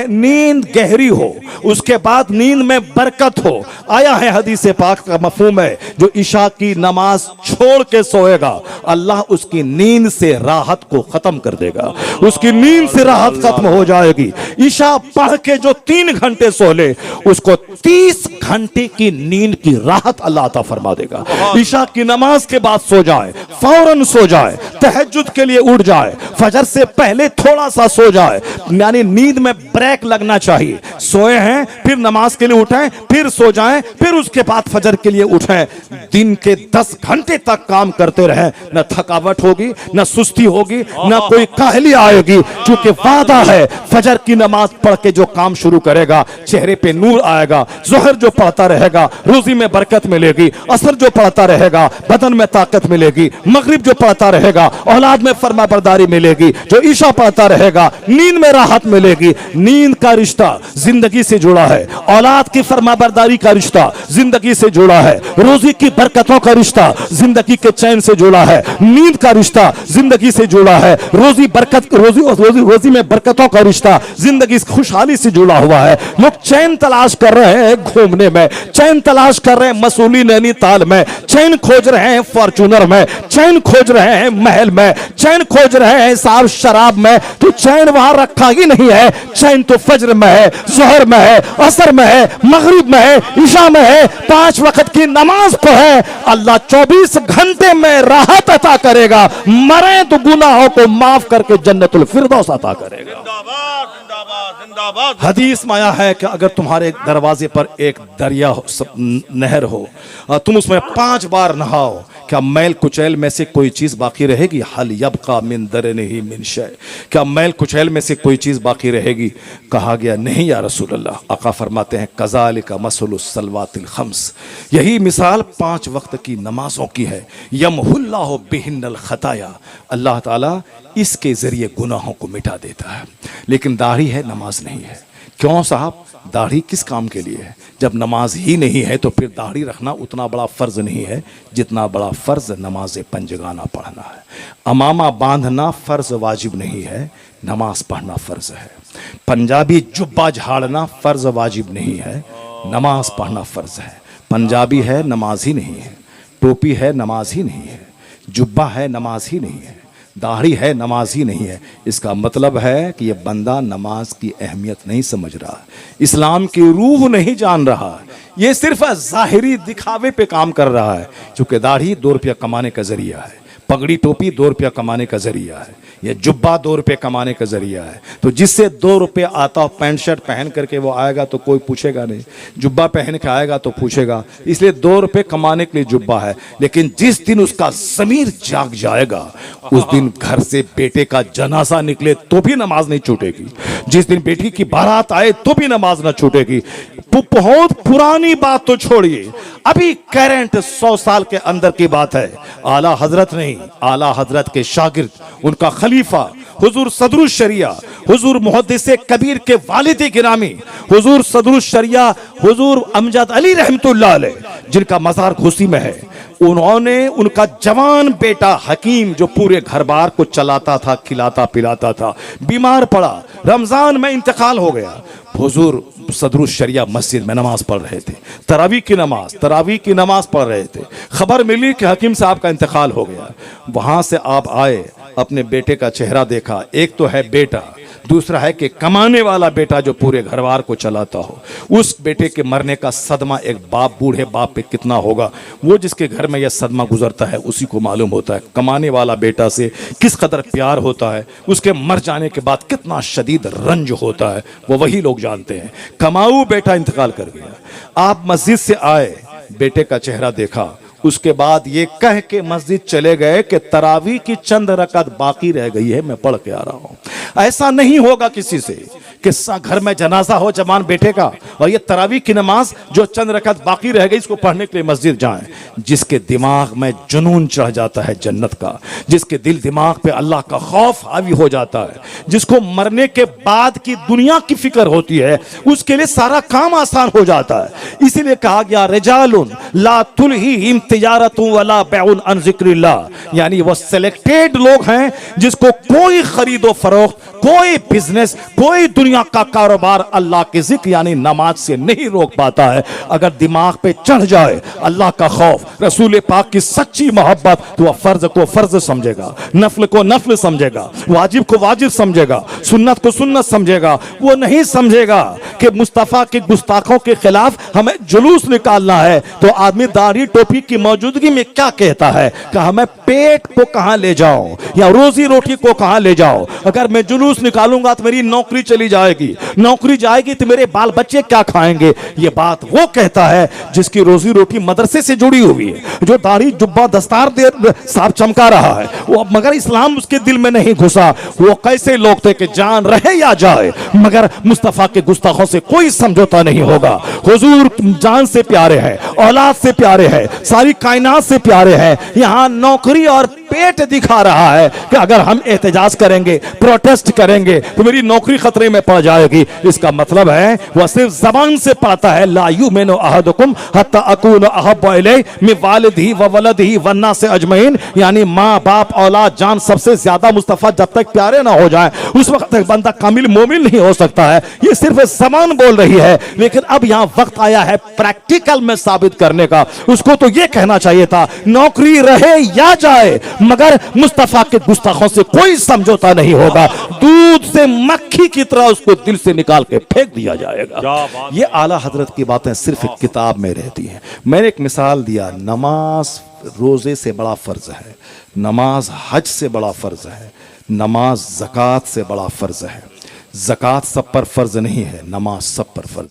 नींद गहरी हो, उसके बाद नींद में बरकत हो। आया है हदीस पाक का मफहूम है, जो इशा की नमाज छोड़ के सोएगा अल्लाह उसकी नींद से राहत को खत्म कर देगा, उसकी नींद से राहत खत्म हो जाएगी। इशा पढ़ के जो 3 घंटे सो ले उसको 30 घंटे की नींद की राहत अल्लाह अता फरमा देगा। इशा की नमाज के बाद सो जाए, फौरन सो जाए, तहज्जुद के लिए उठ जाए, फजर से पहले थोड़ा सा सो जाए, यानी नींद में ब्रेक लगना चाहिए। सोए हैं फिर नमाज के लिए उठें, फिर सो जाएं, फिर उसके बाद फजर के लिए उठें। दिन के 10 घंटे तक काम करते रहें, न थकावट होगी, न सुस्ती होगी, न कोई काहली आएगी, क्योंकि वादा है फजर की नमाज पढ़ के जो काम शुरू करेगा चेहरे पे नूर आएगा। जोहर जो पढ़ता रहेगा रोजी में बरकत मिलेगी, असर जो पढ़ता रहेगा बदन में ताकत मिलेगी, मगरिब जो पढ़ता रहेगा औलाद में फरमाबरदारी मिलेगी, जो ईशा पढ़ता रहेगा नींद में राहत मिलेगी। नींद का रिश्ता जिंदगी से जुड़ा है, औलाद की फरमाबरदारी का रिश्ता जिंदगी से जुड़ा है, रोजी की बरकतों का रिश्ता जिंदगी के चैन से जुड़ा है, नींद का रिश्ता जिंदगी से जुड़ा है, रोजी में बरकतों का रिश्ता जिंदगी खुशहाली से जुड़ा हुआ है। लोग चैन तलाश कर रहे हैं घूमने में, चैन तलाश कर रहे हैं मसूली नैनीताल में, चैन खोज रहे हैं फॉर्चूनर में, चैन खोज रहे हैं महल में, चैन खोज रहे हैं साहब शराब में। तो चैन वहां रखा ही नहीं है, चैन तो फज्र में है, जोहर में है, असर में है, मगरिब में है, ईशा में है। 5 वक्त की नमाज पढ़े, अल्लाह 24 घंटे में राहत अता करेगा, मरे तो गुनाहों को माफ करके जन्नतुल फिरदौस अता करेगा। हदीस में आया है कि अगर तुम्हारे दरवाजे पर एक दरिया हो, नहर हो, तुम उसमें 5 बार नहाओ, क्या मैल कुचैल में से कोई चीज बाकी रहेगी? हल यबका मिन दरनिही मिन शै, क्या मैल कुचैल में से कोई चीज बाकी रहेगी? कहा गया नहीं या रसूल अल्लाह। आका फरमाते हैं कज़ालिका मसलुस सलवातिल खम्स, यही मिसाल 5 वक्त की नमाजों की है। यमहुल्लाहु बिहिन्नल खताया, अल्लाह ताला इसके जरिए गुनाहों को मिटा देता है। लेकिन दाढ़ी है, नमाज नहीं है। क्यों साहब? दाढ़ी किस काम के लिए है? जब नमाज ही नहीं है तो फिर दाढ़ी रखना उतना बड़ा फ़र्ज नहीं है जितना बड़ा फ़र्ज नमाज पंजगाना पढ़ना है। अमामा बांधना फ़र्ज वाजिब नहीं है, नमाज पढ़ना फ़र्ज है। पंजाबी जुब्बा झाड़ना फर्ज वाजिब नहीं है, नमाज पढ़ना फर्ज है। पंजाबी है नमाज ही नहीं है, टोपी है नमाज ही नहीं है, जुब्बा है नमाज ही नहीं है, दाढ़ी है नमाज ही नहीं है। इसका मतलब है कि यह बंदा नमाज की अहमियत नहीं समझ रहा, इस्लाम की रूह नहीं जान रहा, ये सिर्फ ज़ाहिरी दिखावे पे काम कर रहा है। चूंकि दाढ़ी 2 रुपया कमाने का जरिया है, पगड़ी टोपी 2 रुपया कमाने का जरिया है, ये जुब्बा 2 रुपये कमाने का जरिया है। तो जिससे 2 रुपये आता हो, पैंट शर्ट पहन करके वो आएगा तो कोई पूछेगा नहीं, जुब्बा पहन के आएगा तो पूछेगा। इसलिए 2 रुपये कमाने के लिए जुब्बा है। लेकिन जिस दिन उसका ज़मीर जाग जाएगा, उस दिन घर से बेटे का जनाजा निकले तो भी नमाज नहीं छूटेगी, जिस दिन बेटी की बारात आए तो भी नमाज ना छूटेगी। बहुत पुरानी बात तो छोड़िए, अभी करंट 100 साल के अंदर की बात है। आला हजरत नहीं, आला हजरत के शागिर्द, उनका खलीफा हुजूर सदरुल शरिया, हुजूर मुहद्दिसे कबीर के वालिद गिरामी हुजूर सदरुल शरिया हुजूर अमजद अली रहमतुल्लाह अलैह, जिनका मज़ार घुसी में है, उन्होंने उनका जवान बेटा हकीम, जो पूरे घर बार को चलाता था, खिलाता पिलाता था, बीमार पड़ा, रमजान में इंतकाल हो गया। हुजूर सदरुल शरिया मस्जिद में नमाज पढ़ रहे थे, तरावी की नमाज पढ़ रहे थे। खबर मिली कि हकीम साहब का इंतकाल हो गया। वहां से आप आए, अपने बेटे का चेहरा देखा। एक तो है बेटा, दूसरा है कि कमाने वाला बेटा जो पूरे घरवार को चलाता हो। उस बेटे के मरने का सदमा एक बाप, बूढ़े बाप पे कितना होगा, वो जिसके घर में यह सदमा गुजरता है उसी को मालूम होता है। कमाने वाला बेटा से किस कदर प्यार होता है, उसके मर जाने के बाद कितना शदीद रंज होता है, वो वही लोग जानते हैं। कमाऊ बेटा इंतकाल कर गया, आप मस्जिद से आए, बेटे का चेहरा देखा, उसके बाद ये कह के मस्जिद चले गए कि तरावी की चंद रकत बाकी रह गई है, मैं पढ़ के आ रहा हूं। ऐसा नहीं होगा किसी से कि घर में जनाजा हो जवान बेटे का और ये तरावी की नमाज जो चंद रकत बाकी रह गई इसको पढ़ने के लिए मस्जिद जाएं। जिसके दिमाग में जुनून चढ़ जाता है जन्नत का, जिसके दिल दिमाग पे अल्लाह का खौफ हावी हो जाता है, जिसको मरने के बाद की दुनिया की फिक्र होती है, उसके लिए सारा काम आसान हो जाता है। इसीलिए कहा गया रिजालुन ला तुलहिहिम तिजारतुन वला बैउन अन जिक्रिल्लाह, यानी वो सिलेक्टेड लोग हैं जिसको कोई खरीदो फरोख्त, कोई बिजनेस, कोई दुनिया का कारोबार अल्लाह के जिक्र यानी नमाज से नहीं रोक पाता है। अगर दिमाग पे चढ़ जाए अल्लाह का खौफ, रसूल पाक की सच्ची मोहब्बत, तो वह फर्ज को फर्ज समझेगा, नफल को नफल समझेगा, वाजिब को वाजिब समझेगा, सुन्नत को सुन्नत समझेगा। वो नहीं समझेगा कि मुस्तफा के गुस्ताखों के खिलाफ हमें जुलूस निकालना है तो आदमी दाढ़ी टोपी की मौजूदगी में क्या कहता है कि हमें पेट को कहां ले जाओ या रोजी रोटी को कहां ले जाओ। अगर मैं जुलूस निकालूंगा तो मेरी नौकरी चली जाएगी, नौकरी जाएगी तो मेरे बाल बच्चे क्या खाएंगे। ये बात वो कहता है जिसकी रोजी रोटी मदरसे से जुड़ी हुई है, जो दाढ़ी जुब्बा दस्तार दे साफ चमका रहा है, वो मगर इस्लाम उसके दिल में नहीं घुसा। वो कैसे लोग थे कि जान रहे या जाए मगर मुस्तफा के गुस्ताखों से कोई समझौता नहीं होगा। हुजूर जान से प्यारे हैं, औलाद से प्यारे हैं, सारी कायनात से प्यारे हैं। यहाँ नौकरी और पेट दिखा रहा है कि अगर हम एहतजाज करेंगे, प्रोटेस्ट करेंगे तो मेरी नौकरी खतरे में पड़ जाएगी। इसका मतलब है वह सिर्फ जबान से पढ़ता है ला युमिनु अहदुकुम हत्ता अकून अहब्बु इलैहि मिन वालिदिही व वलदिही वन्नास से अजमईन, यानी माँ बाप औलाद जान सबसे ज्यादा मुस्तफा जब तक प्यारे ना हो जाए उस वक्त तक बंदा कामिल मोमिन नहीं हो सकता है। ये सिर्फ जबान बोल रही है, लेकिन अब यहाँ वक्त आया है प्रैक्टिकल में साबित करने का। उसको तो ये कहना चाहिए था नौकरी रहे या जाए मगर मुस्तफा के गुस्ताखों से कोई समझौता नहीं होगा। दूध से मक्खी की तरह उसको दिल से निकाल के फेंक दिया जाएगा। ये आला हजरत की बातें सिर्फ एक किताब में रहती हैं। मैंने एक मिसाल दिया, नमाज रोजे से बड़ा फर्ज है, नमाज हज से बड़ा फर्ज है, नमाज ज़कात से बड़ा फर्ज है। ज़कात सब पर फर्ज नहीं है, नमाज सब पर फर्ज।